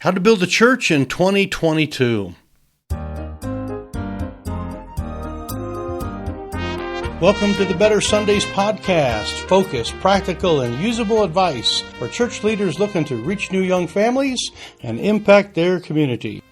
How to build a church in 2022. Welcome to the Better Sundays podcast. Focused, practical, and usable advice for church leaders looking to reach new young families and impact their community.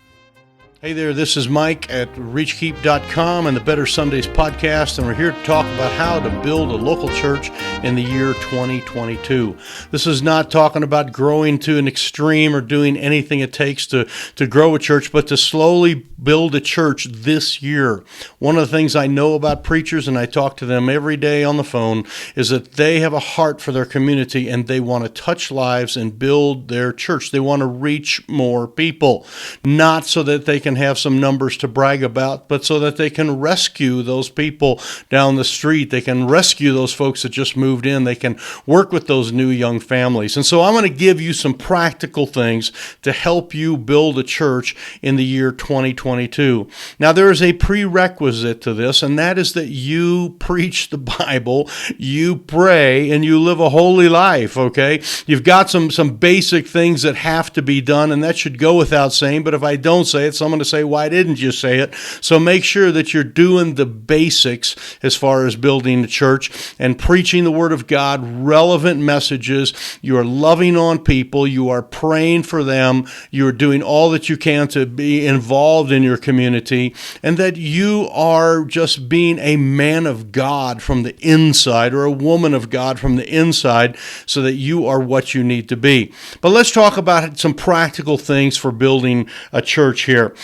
Hey there, this is Mike at reachkeep.com and the Better Sundays podcast, and we're here to talk about how to build a local church in the year 2022. This is not talking about growing to an extreme or doing anything it takes to grow a church, but to slowly build a church this year. One of the things I know about preachers, and I talk to them every day on the phone, is that they have a heart for their community and they want to touch lives and build their church. They want to reach more people, not so that they can have some numbers to brag about, but so that they can rescue those people down the street. They can rescue those folks that just moved in. They can work with those new young families. And so I'm going to give you some practical things to help you build a church in the year 2022. Now, there is a prerequisite to this, and that is that you preach the Bible, you pray, and you live a holy life, okay? You've got some basic things that have to be done, and that should go without saying, but if I don't say it, someone to say, why didn't you say it? So make sure that you're doing the basics as far as building the church and preaching the Word of God, relevant messages. You are loving on people. You are praying for them. You are doing all that you can to be involved in your community, and that you are just being a man of God from the inside or a woman of God from the inside so that you are what you need to be. But let's talk about some practical things for building a church here.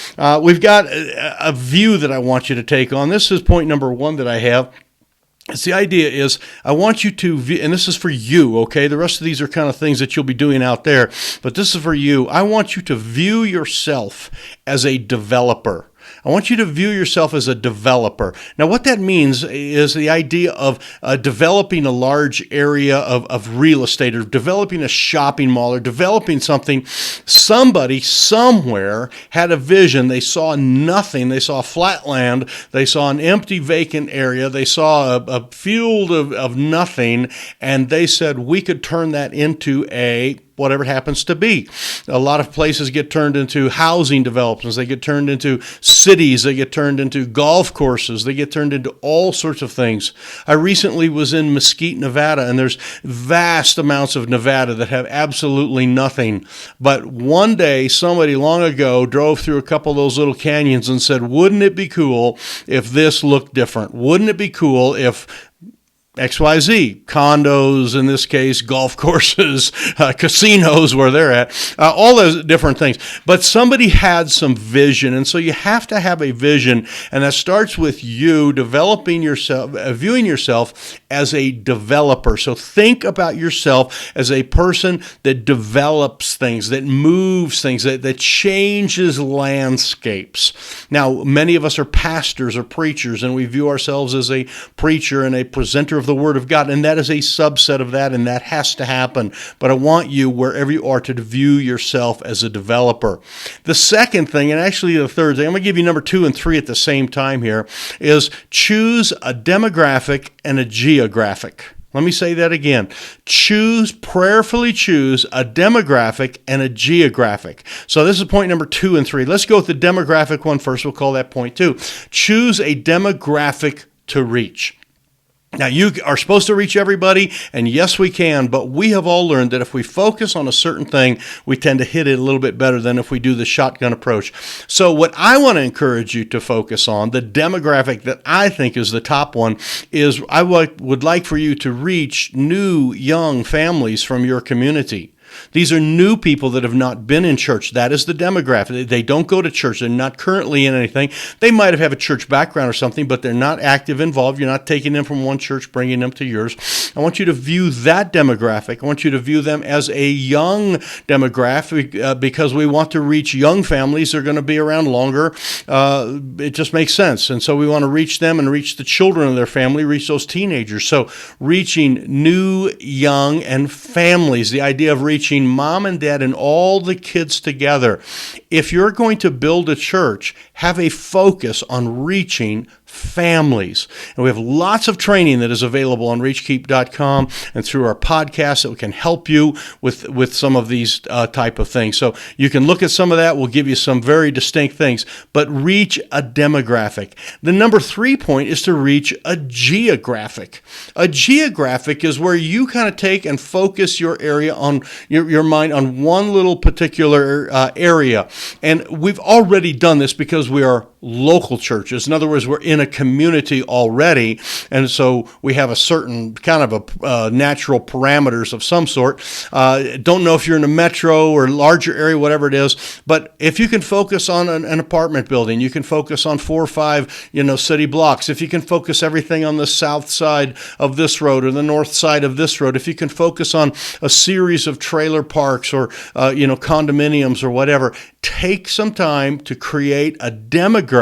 We've got a view that I want you to take on. This is point number one that I have. It's the idea is I want you to, and this is for you, okay? The rest of these are kind of things that you'll be doing out there, but this is for you. I want you to view yourself as a developer. I want you to view yourself as a developer. Now, what that means is the idea of developing a large area of real estate, or developing a shopping mall, or developing something. Somebody somewhere had a vision. They saw nothing. They saw flat land. They saw an empty, vacant area. They saw a field of nothing, and they said, we could turn that into a whatever it happens to be. A lot of places get turned into housing developments. They get turned into cities. They get turned into golf courses. They get turned into all sorts of things. I recently was in Mesquite, Nevada, and there's vast amounts of Nevada that have absolutely nothing. But one day, somebody long ago drove through a couple of those little canyons and said, wouldn't it be cool if this looked different? Wouldn't it be cool if XYZ, condos in this case, golf courses, casinos where they're at, all those different things. But somebody had some vision, and so you have to have a vision, and that starts with you developing yourself, viewing yourself as a developer. So think about yourself as a person that develops things, that moves things, that changes landscapes. Now, many of us are pastors or preachers, and we view ourselves as a preacher and a presenter of the Word of God, and that is a subset of that, and that has to happen. But I want you, wherever you are, to view yourself as a developer. The second thing, and actually the third thing, I'm going to give you number 2 and 3 at the same time here, is choose a demographic and a geographic. Let me say that again. Prayerfully choose a demographic and a geographic. So this is point number 2 and 3. Let's go with the demographic one first. We'll call that point 2. Choose a demographic to reach. Now, you are supposed to reach everybody, and yes, we can, but we have all learned that if we focus on a certain thing, we tend to hit it a little bit better than if we do the shotgun approach. So what I want to encourage you to focus on, the demographic that I think is the top one, is I would like for you to reach new, young families from your community. These are new people that have not been in church. That is the demographic. They don't go to church. They're not currently in anything. They might have a church background or something, but they're not active, involved. You're not taking them from one church, bringing them to yours. I want you to view that demographic. I want you to view them as a young demographic because we want to reach young families. They're going to be around longer. It just makes sense. And so we want to reach them and reach the children of their family, reach those teenagers. So reaching new, young, and families, the idea of reaching mom and dad and all the kids together. If you're going to build a church, have a focus on reaching families. And we have lots of training that is available on reachkeep.com and through our podcast that can help you with some of these type of things. So you can look at some of that. We'll give you some very distinct things, but reach a demographic. The number 3 point is to reach a geographic. A geographic is where you kind of take and focus your area on your mind on one little particular area. And we've already done this because we are local churches. In other words, we're in a community already, and so we have a certain kind of a natural parameters of some sort. Don't know if you're in a metro or larger area, whatever it is, but if you can focus on an apartment building, you can focus on 4 or 5, city blocks. If you can focus everything on the south side of this road or the north side of this road, if you can focus on a series of trailer parks or condominiums or whatever, take some time to create a demographic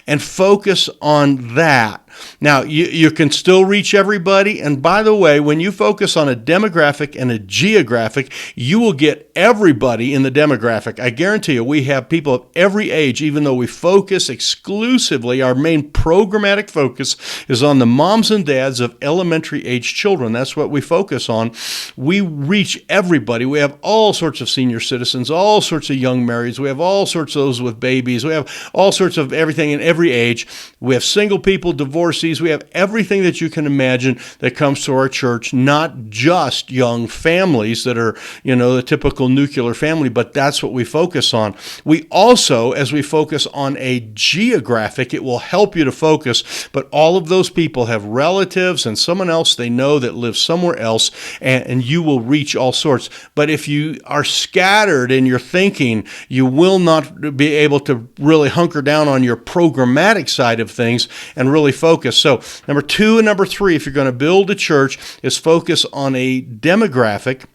and focus on that. Now, you can still reach everybody, and by the way, when you focus on a demographic and a geographic, you will get everybody in the demographic. I guarantee you, we have people of every age, even though we focus exclusively, our main programmatic focus is on the moms and dads of elementary age children. That's what we focus on. We reach everybody. We have all sorts of senior citizens, all sorts of young marrieds. We have all sorts of those with babies. We have all sorts of everything in every age. We have single people, divorcees. We have everything that you can imagine that comes to our church, not just young families that are, the typical nuclear family, but that's what we focus on. We also, as we focus on a geographic, it will help you to focus, but all of those people have relatives and someone else they know that lives somewhere else, and you will reach all sorts. But if you are scattered in your thinking, you will not be able to really hunker down on your programmatic side of things and really focus. So number 2 and number 3, if you're going to build a church, is focus on a demographic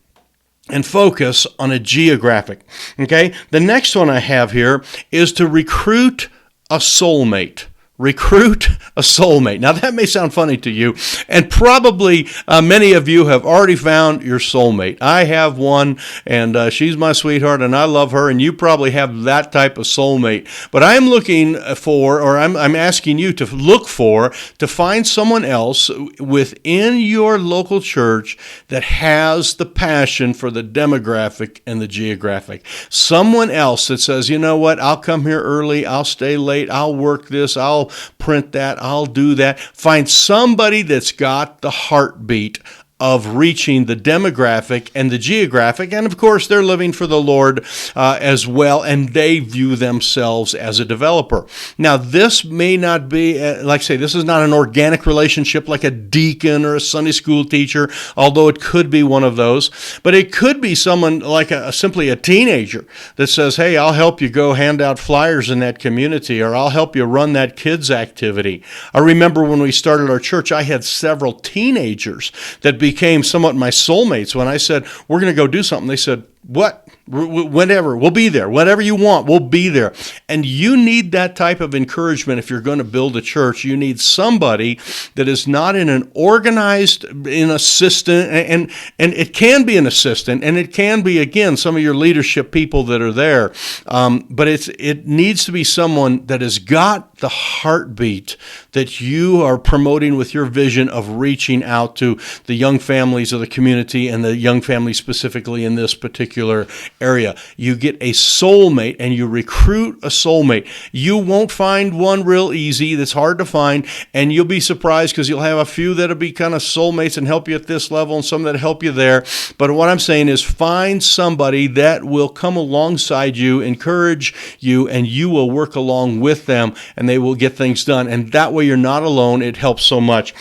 and focus on a geographic. Okay? The next one I have here is to recruit a soulmate. Recruit a soulmate. Now, that may sound funny to you, and probably many of you have already found your soulmate. I have one, and she's my sweetheart, and I love her, and you probably have that type of soulmate. But I'm looking for, or I'm asking you to look for, to find someone else within your local church that has the passion for the demographic and the geographic. Someone else that says, you know what, I'll come here early, I'll stay late, I'll work this, I'll print that, I'll do that. Find somebody that's got the heartbeat of reaching the demographic and the geographic, and of course they're living for the Lord as well, and they view themselves as a developer. Now, this may not be, like I say, this is not an organic relationship like a deacon or a Sunday school teacher, although it could be one of those, but it could be someone like simply a teenager that says, hey, I'll help you go hand out flyers in that community, or I'll help you run that kids activity. I remember when we started our church, I had several teenagers that became somewhat my soulmates. When I said, we're going to go do something, they said, what? Whenever. We'll be there. Whatever you want, we'll be there. And you need that type of encouragement if you're going to build a church. You need somebody that is not in an organized, an assistant, and it can be an assistant, and it can be, again, some of your leadership people that are there. But it needs to be someone that has got the heartbeat that you are promoting with your vision of reaching out to the young families of the community and the young families specifically in this particular area. You get a soulmate and you recruit a soulmate. You won't find one real easy. That's hard to find, and you'll be surprised because you'll have a few that'll be kind of soulmates and help you at this level and some that help you there. But what I'm saying is find somebody that will come alongside you, encourage you, and you will work along with them, and they will get things done. And that way you're not alone. It helps so much.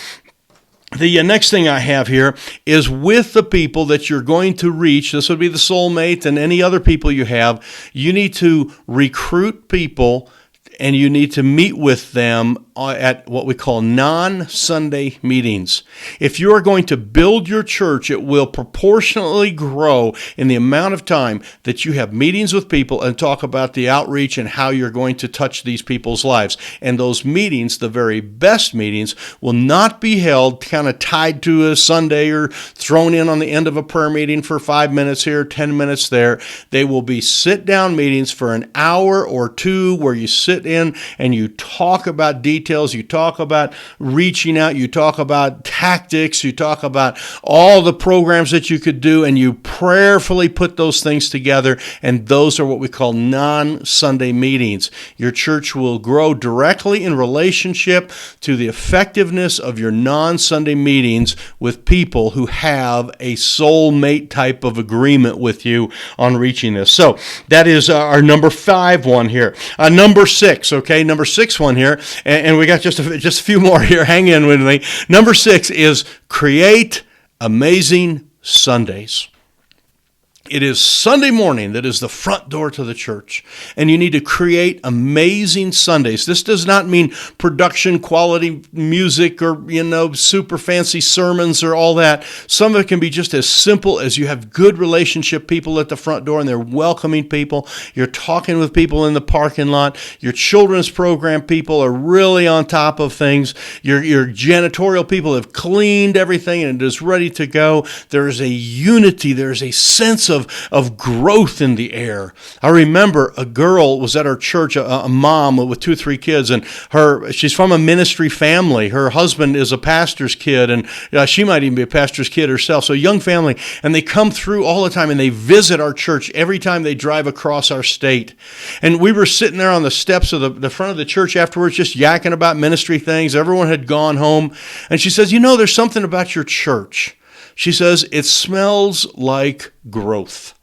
The next thing I have here is with the people that you're going to reach. This would be the soulmate and any other people you have. You need to recruit people and you need to meet with them at what we call non-Sunday meetings. If you are going to build your church, it will proportionally grow in the amount of time that you have meetings with people and talk about the outreach and how you're going to touch these people's lives. And those meetings, the very best meetings, will not be held kind of tied to a Sunday or thrown in on the end of a prayer meeting for 5 minutes here, 10 minutes there. They will be sit-down meetings for an hour or two where you sit in and you talk about details, you talk about reaching out, you talk about tactics, you talk about all the programs that you could do, and you prayerfully put those things together, and those are what we call non-Sunday meetings. Your church will grow directly in relationship to the effectiveness of your non-Sunday meetings with people who have a soulmate type of agreement with you on reaching this. So that is our number 5 one here. Number 6, okay, number 6 one here, and we got just a few more here. Hang in with me. Number 6 is create amazing Sundays. It is Sunday morning that is the front door to the church, and you need to create amazing Sundays. This does not mean production quality music or, super fancy sermons or all that. Some of it can be just as simple as you have good relationship people at the front door and they're welcoming people. You're talking with people in the parking lot. Your children's program people are really on top of things. Your janitorial people have cleaned everything and it is ready to go. There is a unity. There is a sense of growth in the air. I remember a girl was at our church, a mom with 2 or 3 kids, and she's from a ministry family. Her husband is a pastor's kid, and she might even be a pastor's kid herself. So a young family, and they come through all the time, and they visit our church every time they drive across our state. And we were sitting there on the steps of the front of the church afterwards, just yakking about ministry things. Everyone had gone home, and she says, there's something about your church. She says, it smells like growth.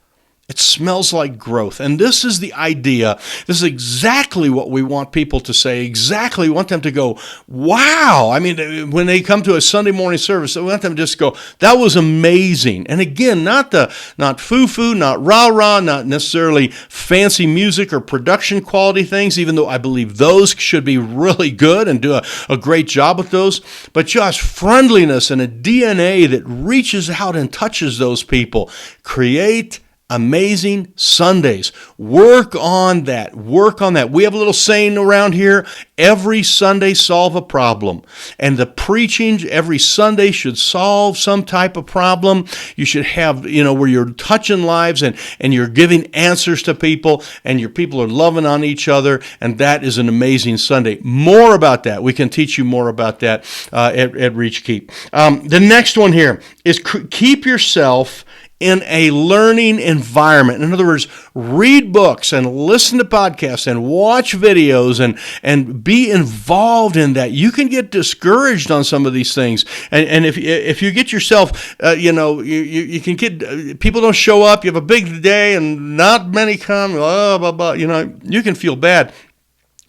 It smells like growth. And this is the idea. This is exactly what we want people to say. Exactly. We want them to go, wow. I mean, when they come to a Sunday morning service, we want them to just go, that was amazing. And again, not foo-foo, not rah-rah, not necessarily fancy music or production quality things, even though I believe those should be really good and do a great job with those. But just friendliness and a DNA that reaches out and touches those people. Create amazing Sundays. Work on that. Work on that. We have a little saying around here, every Sunday solve a problem. And the preaching every Sunday should solve some type of problem. You should have, where you're touching lives and you're giving answers to people and your people are loving on each other. And that is an amazing Sunday. More about that. We can teach you more about that at Reach Keep. The next one here is keep yourself in a learning environment. In other words, read books and listen to podcasts and watch videos and be involved in that. You can get discouraged on some of these things. And if you get yourself, you can get, people don't show up, you have a big day and not many come, blah, blah, blah, you can feel bad.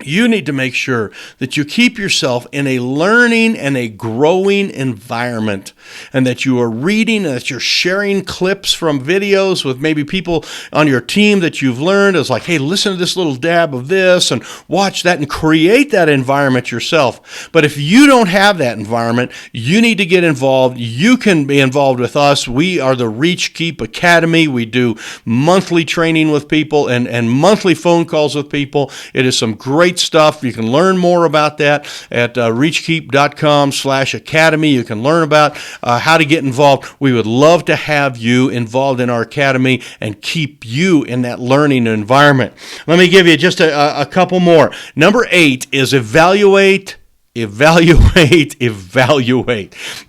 You need to make sure that you keep yourself in a learning and a growing environment, and that you are reading and that you're sharing clips from videos with maybe people on your team that you've learned. It's like, hey, listen to this little dab of this and watch that and create that environment yourself. But if you don't have that environment, you need to get involved. You can be involved with us. We are the Reach Keep Academy. We do monthly training with people and monthly phone calls with people. It is some great stuff. You can learn more about that at reachkeep.com/academy. You can learn about how to get involved. We would love to have you involved in our academy and keep you in that learning environment. Let me give you just a couple more. Number 8 is evaluate. Evaluate.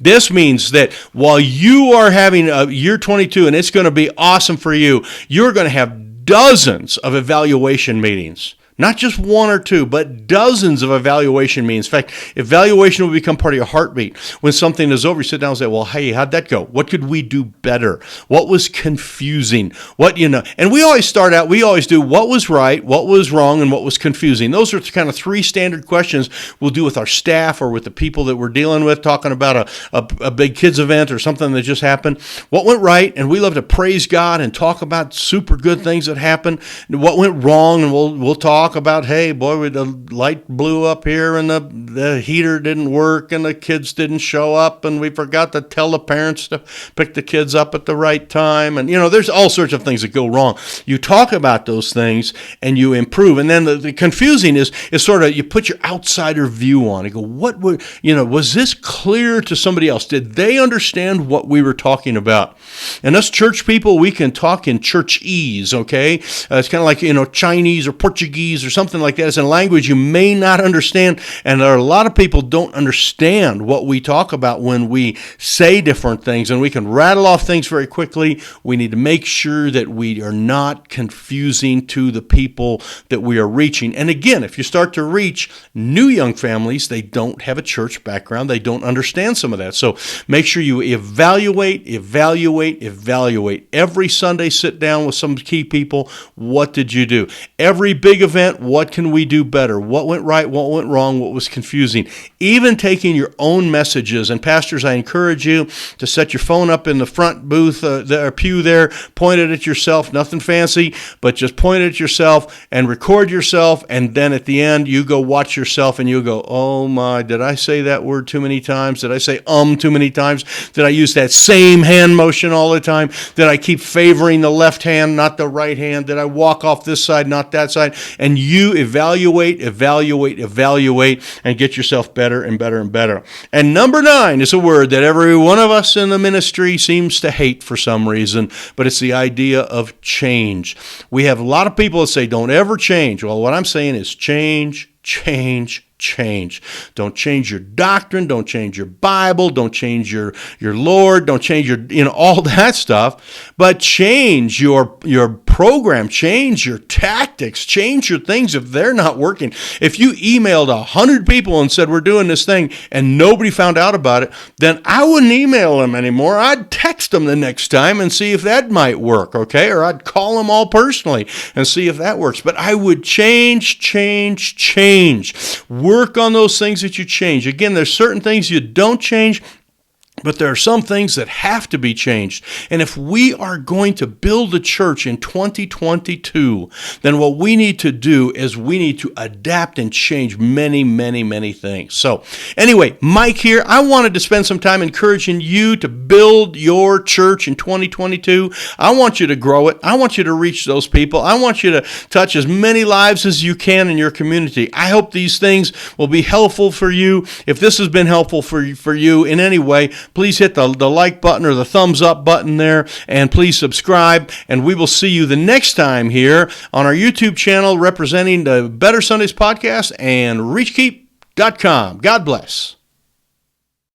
This means that while you are having a year 22 and it's going to be awesome for you, you're going to have dozens of evaluation meetings. Not just 1 or 2, but dozens of evaluation meetings. In fact, evaluation will become part of your heartbeat. When something is over, you sit down and say, well, hey, how'd that go? What could we do better? What was confusing? And we always start out, we always do what was right, what was wrong, and what was confusing. Those are kind of 3 standard questions we'll do with our staff or with the people that we're dealing with, talking about a big kids event or something that just happened. What went right? And we love to praise God and talk about super good things that happened. What went wrong? And we'll talk about, hey, boy, the light blew up here and the heater didn't work and the kids didn't show up and we forgot to tell the parents to pick the kids up at the right time. And, there's all sorts of things that go wrong. You talk about those things and you improve. And then the confusing is sort of you put your outsider view on. You go, was this clear to somebody else? Did they understand what we were talking about? And us church people, we can talk in churchese, okay? It's kind of like, Chinese or Portuguese Portuguese or something like that. It's a language you may not understand, and there are a lot of people don't understand what we talk about when we say different things, and we can rattle off things very quickly. We need to make sure that we are not confusing to the people that we are reaching. And again, if you start to reach new young families, they don't have a church background. They don't understand some of that. So make sure you evaluate. Every Sunday, sit down with some key people. What did you do? Every big event, what can we do better? What went right? What went wrong? What was confusing? Even taking your own messages. And pastors, I encourage you to set your phone up in the front booth, the pew there, point it at yourself, nothing fancy, but just point it at yourself and record yourself. And then at the end, you go watch yourself and you go, oh my, did I say that word too many times? Did I say too many times? Did I use that same hand motion all the time? Did I keep favoring the left hand, not the right hand? Did I walk off this side, not that side? And you evaluate, and get yourself better and better and better. And number 9 is a word that every one of us in the ministry seems to hate for some reason, but it's the idea of change. We have a lot of people that say, don't ever change. Well, what I'm saying is change. Don't change your doctrine. Don't change your Bible. Don't change your Lord. Don't change your, all that stuff. But change your program. Change your tactics. Change your things if they're not working. If you emailed 100 people and said, we're doing this thing, and nobody found out about it, then I wouldn't email them anymore. I'd text them the next time and see if that might work, okay? Or I'd call them all personally and see if that works. But I would change. Work on those things that you change. Again, there's certain things you don't change, but there are some things that have to be changed. And if we are going to build a church in 2022, then what we need to do is we need to adapt and change many things. So anyway, Mike here, I wanted to spend some time encouraging you to build your church in 2022. I want you to grow it. I want you to reach those people. I want you to touch as many lives as you can in your community. I hope these things will be helpful for you. If this has been helpful for you in any way, please hit the like button or the thumbs up button there, and please subscribe, and we will see you the next time here on our YouTube channel representing the Better Sundays podcast and reachkeep.com. God bless.